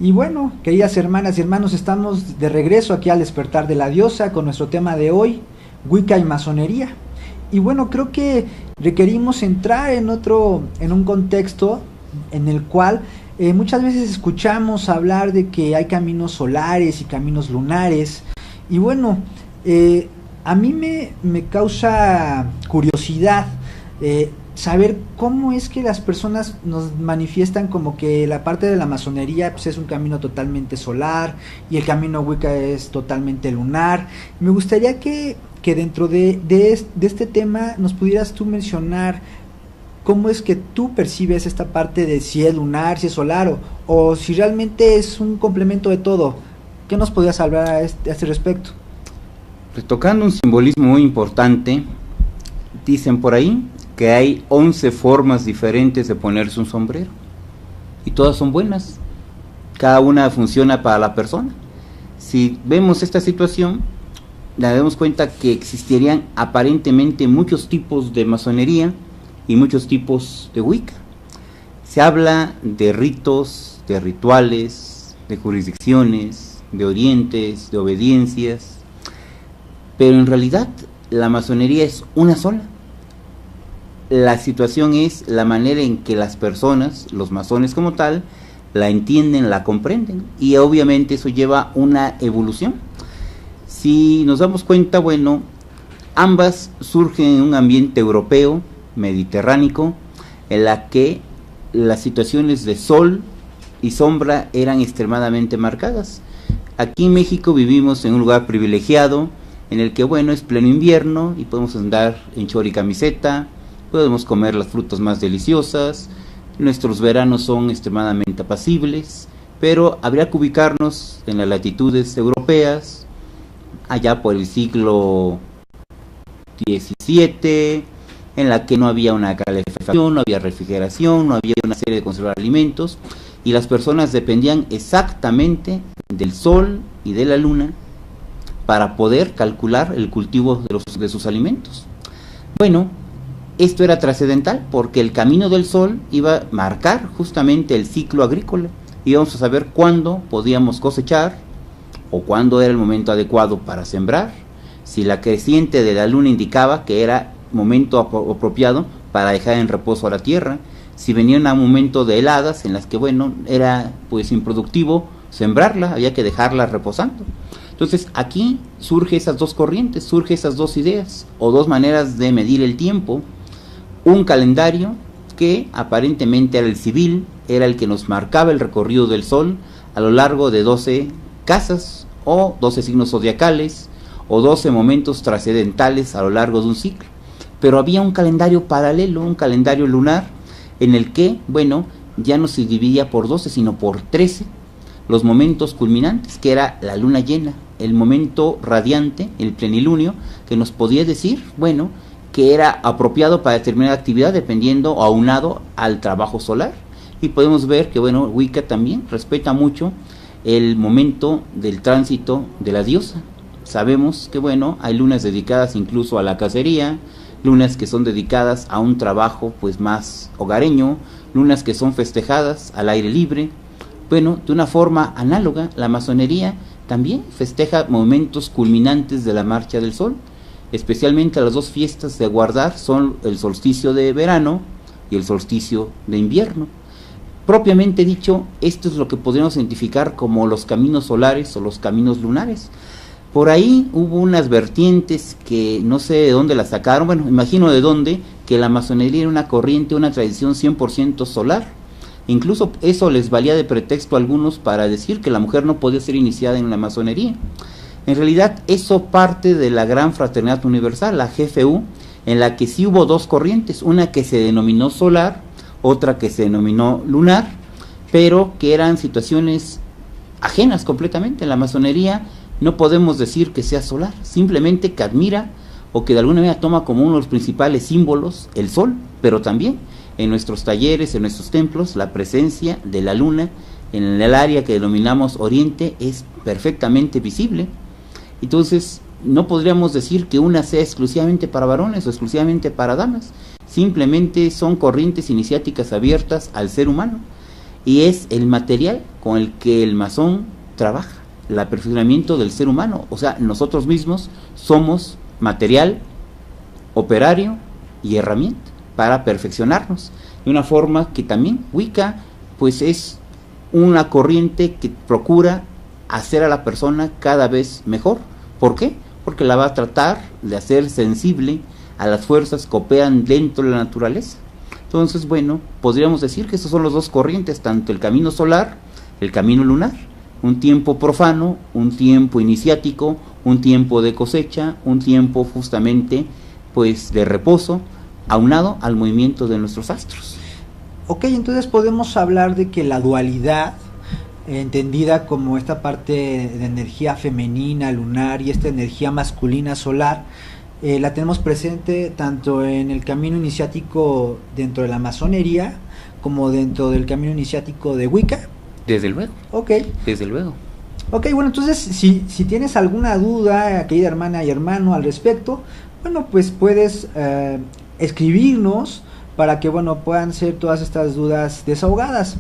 Y bueno, queridas hermanas y hermanos, estamos de regreso aquí al despertar de la diosa con nuestro tema de hoy, Wicca y masonería. Y bueno, creo que requerimos entrar en un contexto en el cual muchas veces escuchamos hablar de que hay caminos solares y caminos lunares. Y bueno, a mí me causa curiosidad saber cómo es que las personas nos manifiestan como que la parte de la masonería pues, es un camino totalmente solar y el camino Wicca es totalmente lunar. Me gustaría que dentro de este tema nos pudieras tú mencionar cómo es que tú percibes esta parte de si es lunar, si es solar o si realmente es un complemento de todo. ¿Qué nos podrías hablar a este respecto? Retocando un simbolismo muy importante, dicen por ahí que hay 11 formas diferentes de ponerse un sombrero y todas son buenas, cada una funciona para la persona. Si vemos esta situación, nos damos cuenta que existirían aparentemente muchos tipos de masonería y muchos tipos de Wicca. Se habla de ritos, de rituales, de jurisdicciones, de orientes, de obediencias, pero en realidad la masonería es una sola. La situación es la manera en que las personas, los masones como tal, la entienden, la comprenden, y obviamente eso lleva una evolución. Si nos damos cuenta, bueno, ambas surgen en un ambiente europeo, mediterráneo, en la que las situaciones de sol y sombra eran extremadamente marcadas. Aquí en México vivimos en un lugar privilegiado, en el que, bueno, es pleno invierno y podemos andar en short y camiseta, podemos comer las frutas más deliciosas, nuestros veranos son extremadamente apacibles, pero habría que ubicarnos en las latitudes europeas, allá por el siglo XVII, en la que no había una calefacción, no había refrigeración, no había una serie de conservar alimentos, y las personas dependían exactamente del sol y de la luna para poder calcular el cultivo de sus alimentos. Bueno, esto era trascendental porque el camino del sol iba a marcar justamente el ciclo agrícola. Íbamos a saber cuándo podíamos cosechar o cuándo era el momento adecuado para sembrar, si la creciente de la luna indicaba que era momento apropiado para dejar en reposo a la tierra, si venía un momento de heladas en las que, bueno, era pues improductivo sembrarla, había que dejarla reposando. Entonces aquí surge esas dos corrientes, surge esas dos ideas o dos maneras de medir el tiempo. Un calendario que aparentemente era el civil, era el que nos marcaba el recorrido del sol a lo largo de 12 casas o 12 signos zodiacales o 12 momentos trascendentales a lo largo de un ciclo. Pero había un calendario paralelo, un calendario lunar, en el que, bueno, ya no se dividía por 12, sino por 13, los momentos culminantes, que era la luna llena, el momento radiante, el plenilunio, que nos podía decir, bueno, que era apropiado para determinada actividad dependiendo o aunado al trabajo solar. Y podemos ver que, bueno, Wicca también respeta mucho el momento del tránsito de la diosa. Sabemos que, bueno, hay lunas dedicadas incluso a la cacería, lunas que son dedicadas a un trabajo pues más hogareño, lunas que son festejadas al aire libre. Bueno, de una forma análoga, la masonería también festeja momentos culminantes de la marcha del sol. Especialmente las dos fiestas de guardar son el solsticio de verano y el solsticio de invierno. Propiamente dicho, esto es lo que podríamos identificar como los caminos solares o los caminos lunares. Por ahí hubo unas vertientes que no sé de dónde las sacaron, bueno, imagino de dónde, que la masonería era una corriente, una tradición 100% solar. Incluso eso les valía de pretexto a algunos para decir que la mujer no podía ser iniciada en la masonería. En realidad eso parte de la Gran Fraternidad Universal, la GFU, en la que sí hubo dos corrientes, una que se denominó solar, otra que se denominó lunar, pero que eran situaciones ajenas completamente. La masonería no podemos decir que sea solar, simplemente que admira o que de alguna manera toma como uno de los principales símbolos el sol, pero también en nuestros talleres, en nuestros templos, la presencia de la luna en el área que denominamos oriente es perfectamente visible. Entonces no podríamos decir que una sea exclusivamente para varones o exclusivamente para damas, simplemente son corrientes iniciáticas abiertas al ser humano. y es el material con el que el masón trabaja, el perfeccionamiento del ser humano. O sea, nosotros mismos somos material, operario y herramienta para perfeccionarnos, de una forma que también Wicca pues es una corriente que procura hacer a la persona cada vez mejor. ¿Por qué? Porque la va a tratar de hacer sensible a las fuerzas que operan dentro de la naturaleza. Entonces, bueno, podríamos decir que estos son los dos corrientes, tanto el camino solar, el camino lunar, un tiempo profano, un tiempo iniciático, un tiempo de cosecha, un tiempo justamente pues de reposo, aunado al movimiento de nuestros astros. Ok, entonces podemos hablar de que la dualidad, entendida como esta parte de energía femenina, lunar, y esta energía masculina, solar, la tenemos presente tanto en el camino iniciático dentro de la masonería como dentro del camino iniciático de Wicca. Desde luego. Ok. Desde luego. Ok, bueno, entonces si tienes alguna duda, querida hermana y hermano, al respecto, bueno, pues puedes escribirnos para que, bueno, puedan ser todas estas dudas desahogadas.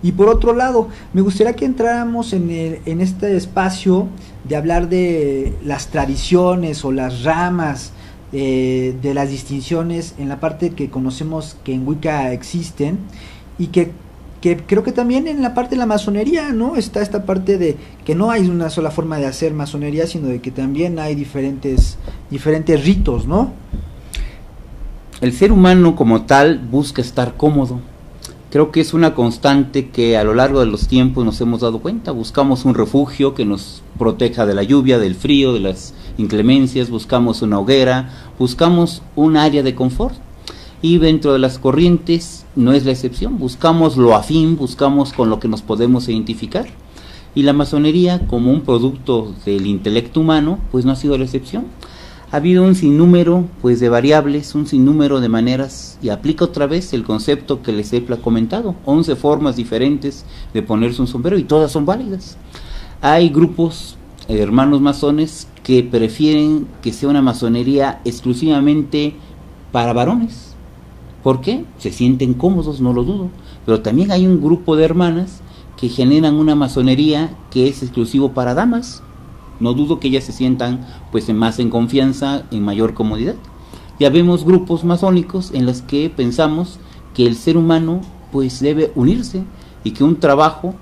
Y por otro lado, me gustaría que entráramos en este espacio de hablar de las tradiciones o las ramas de las distinciones en la parte que conocemos que en Wicca existen, y que creo que también en la parte de la masonería, ¿no? Está esta parte de que no hay una sola forma de hacer masonería, sino de que también hay diferentes ritos, ¿no? El ser humano como tal busca estar cómodo. Creo que es una constante que a lo largo de los tiempos nos hemos dado cuenta. Buscamos un refugio que nos proteja de la lluvia, del frío, de las inclemencias, buscamos una hoguera, buscamos un área de confort. Y dentro de las corrientes no es la excepción, buscamos lo afín, buscamos con lo que nos podemos identificar. Y la masonería, como un producto del intelecto humano, pues no ha sido la excepción. Ha habido un sinnúmero pues de variables, un sinnúmero de maneras, y aplica otra vez el concepto que les he comentado, 11 formas diferentes de ponerse un sombrero, y todas son válidas. Hay grupos, hermanos masones, que prefieren que sea una masonería exclusivamente para varones. ¿Por qué? Se sienten cómodos, no lo dudo, pero también hay un grupo de hermanas que generan una masonería que es exclusivo para damas. No dudo que ellas se sientan pues más en confianza, en mayor comodidad. Ya vemos grupos masónicos en los que pensamos que el ser humano pues debe unirse, y que un trabajo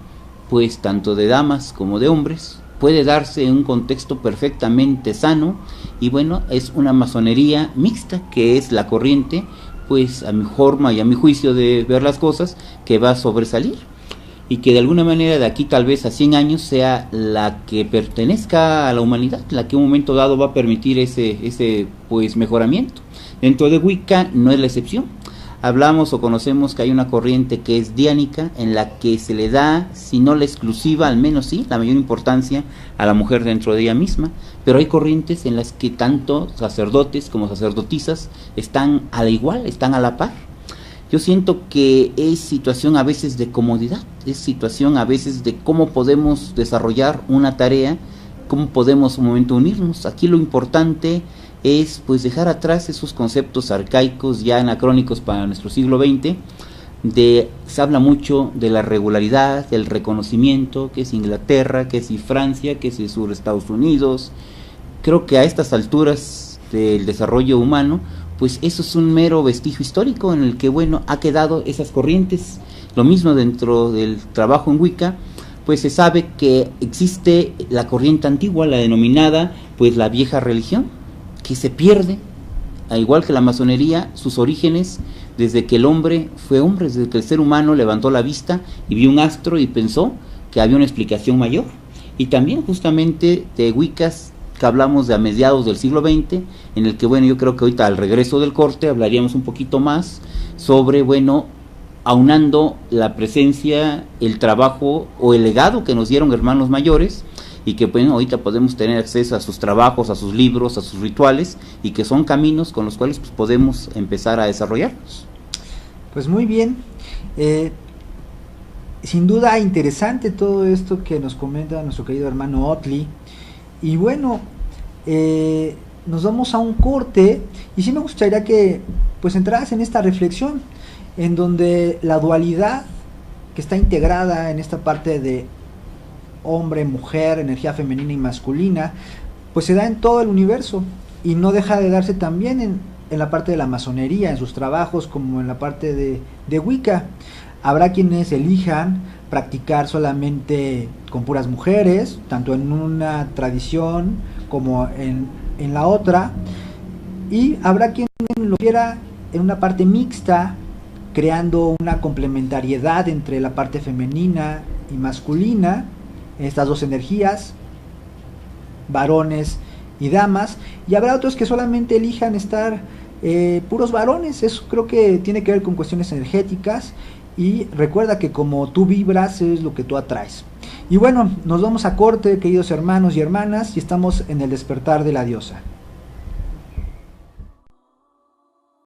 pues tanto de damas como de hombres puede darse en un contexto perfectamente sano. Y bueno, es una masonería mixta, que es la corriente pues a mi forma y a mi juicio de ver las cosas que va a sobresalir, y que de alguna manera de aquí tal vez a 100 años sea la que pertenezca a la humanidad, la que en un momento dado va a permitir ese pues mejoramiento. Dentro de Wicca no es la excepción. Hablamos o conocemos que hay una corriente que es diánica, en la que se le da, si no la exclusiva, al menos sí, la mayor importancia a la mujer dentro de ella misma. Pero hay corrientes en las que tanto sacerdotes como sacerdotisas están a la igual, están a la par. Yo siento que es situación a veces de comodidad, es situación a veces de cómo podemos desarrollar una tarea, cómo podemos un momento unirnos. Aquí lo importante es pues dejar atrás esos conceptos arcaicos ya anacrónicos para nuestro siglo XX. Se habla mucho de la regularidad, del reconocimiento, que es Inglaterra, que es Francia, que es el sur de Estados Unidos. Creo que a estas alturas del desarrollo humano, pues eso es un mero vestigio histórico en el que, bueno, ha quedado esas corrientes. Lo mismo dentro del trabajo en Wicca, pues se sabe que existe la corriente antigua, la denominada, pues la vieja religión, que se pierde, al igual que la masonería, sus orígenes desde que el hombre fue hombre, desde que el ser humano levantó la vista y vio un astro y pensó que había una explicación mayor. Y también justamente de Wiccas, que hablamos de a mediados del siglo XX, en el que, bueno, yo creo que ahorita al regreso del corte hablaríamos un poquito más sobre, bueno, aunando la presencia, el trabajo o el legado que nos dieron hermanos mayores, y que, bueno, ahorita podemos tener acceso a sus trabajos, a sus libros, a sus rituales, y que son caminos con los cuales pues, podemos empezar a desarrollarnos. Pues muy bien, sin duda interesante todo esto que nos comenta nuestro querido hermano Otley. Y bueno, nos vamos a un corte, y sí me gustaría que pues entraras en esta reflexión, en donde la dualidad que está integrada en esta parte de hombre, mujer, energía femenina y masculina, pues se da en todo el universo y no deja de darse también en la parte de la masonería, en sus trabajos, como en la parte de Wicca. Habrá quienes elijan practicar solamente con puras mujeres, tanto en una tradición como en la otra, y habrá quien lo quiera en una parte mixta, creando una complementariedad entre la parte femenina y masculina, estas dos energías, varones y damas, y habrá otros que solamente elijan estar puros varones. Eso creo que tiene que ver con cuestiones energéticas, y recuerda que como tú vibras es lo que tú atraes. Y bueno, nos vamos a corte, queridos hermanos y hermanas, y estamos en el despertar de la diosa.